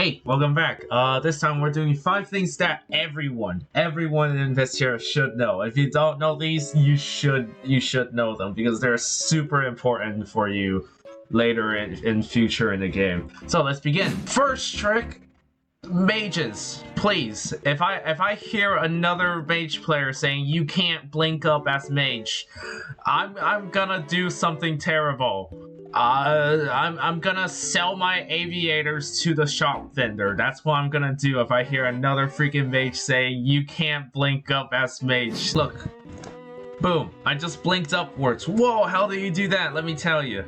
Hey, welcome back. This time we're doing 5 things that everyone in Vesteria should know. If you don't know these, you should know them because they're super important for you later in future in the game. So let's begin. First trick, mages. Please, if I hear another mage player saying you can't blink up as mage, I'm gonna do something terrible. I'm gonna sell my aviators to the shop vendor. That's what I'm gonna do if I hear another freaking mage saying you can't blink up as mage. Look, boom, I just blinked upwards. Whoa, how do you do that? Let me tell you.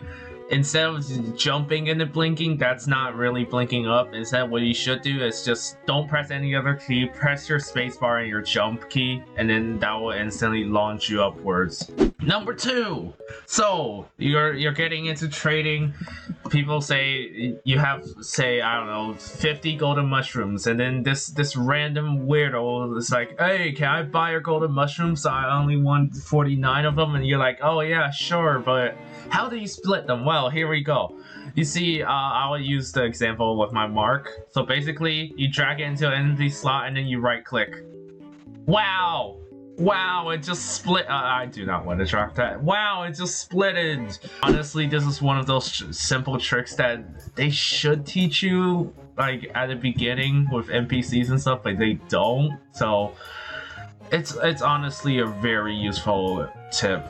Instead of jumping into blinking, that's not really blinking up. Instead, what you should do is just don't press any other key, press your spacebar and your jump key, and then that will instantly launch you upwards. Number 2, so you're getting into trading. People say you have, say, I don't know, 50 golden mushrooms, and then this random weirdo is like, hey, can I buy your golden mushrooms? I only want 49 of them, and you're like, oh yeah, sure, but how do you split them? Well, here we go. You see, I will use the example with my mark. So basically, you drag it into an empty slot and then you right click. Wow! Wow, it just split. I do not want to drop that. Wow, it just splitted. Honestly, this is one of those simple tricks that they should teach you, like, at the beginning with NPCs and stuff, but they don't. So, it's honestly a very useful tip.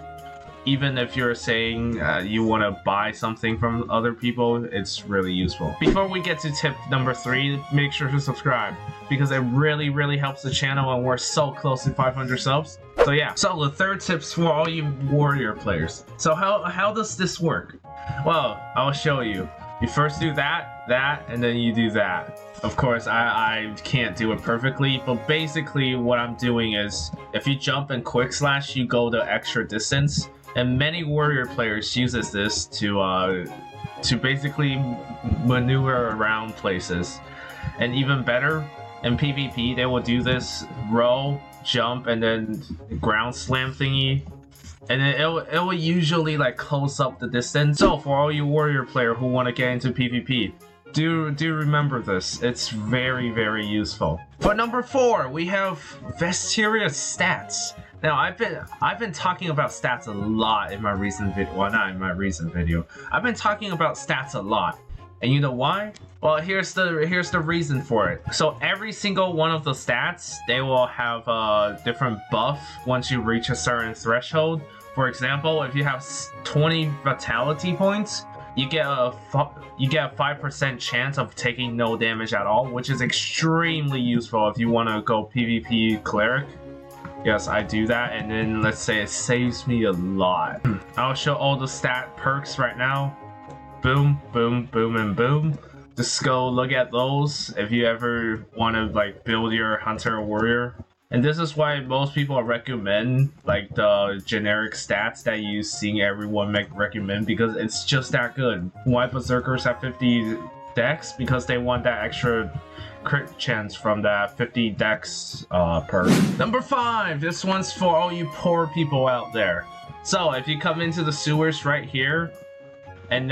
Even if you're saying you want to buy something from other people, it's really useful. Before we get to tip number 3, make sure to subscribe because it really helps the channel and we're so close to 500 subs. So yeah, so the third tip's for all you warrior players. So how does this work? Well, I'll show you. You first do that, and then you do that. Of course, I can't do it perfectly, but basically what I'm doing is if you jump and quick slash, you go the extra distance. And many warrior players uses this to basically maneuver around places. And even better, in PvP, they will do this roll, jump, and then ground slam thingy. And then it will usually like close up the distance. So for all you warrior player who want to get into PvP, do remember this. It's very useful. For number 4, we have Vesteria stats. Now I've been talking about stats a lot in my recent video. Well, not in my recent video. I've been talking about stats a lot, and you know why? Well, here's the reason for it. So every single one of the stats, they will have a different buff once you reach a certain threshold. For example, if you have 20 vitality points, you get a 5% chance of taking no damage at all, which is extremely useful if you want to go PvP cleric. Yes, I do that, and then let's say it saves me a lot. I'll show all the stat perks right now. Boom, boom, boom, and boom. Just go look at those if you ever want to like build your hunter or warrior. And this is why most people recommend like the generic stats that you see everyone recommend, because it's just that good. Why berserkers have 50 dex? Because they want that extra crit chance from that 50 dex perk. Number 5, this one's for all you poor people out there. So if you come into the sewers right here, and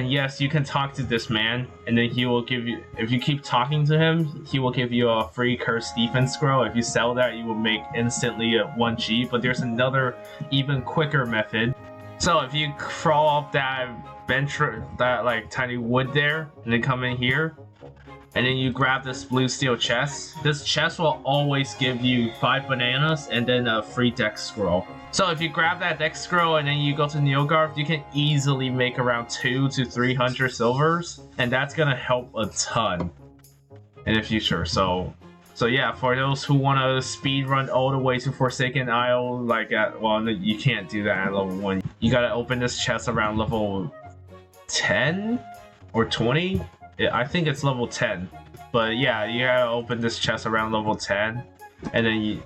yes, you can talk to this man, and then he will give you, if you keep talking to him, he will give you a free cursed defense scroll. If you sell that, you will make instantly a 1G, but there's another even quicker method. So if you crawl up that bench, that like tiny wood there, and then come in here, and then you grab this blue steel chest. This chest will always give you 5 bananas and then a free dex scroll. So if you grab that dex scroll and then you go to Nilgarth, you can easily make around 200 to 300 silvers, and that's gonna help a ton in the future. So yeah, for those who want to speed run all the way to Forsaken Isle, like well, you can't do that at level 1. You gotta open this chest around level 10 or 20. I think it's level 10, but yeah, you gotta open this chest around level 10, and then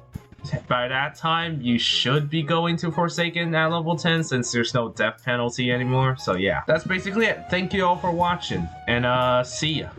by that time you should be going to Forsaken at level 10 since there's no death penalty anymore. So yeah, that's basically it. Thank you all for watching, and see ya.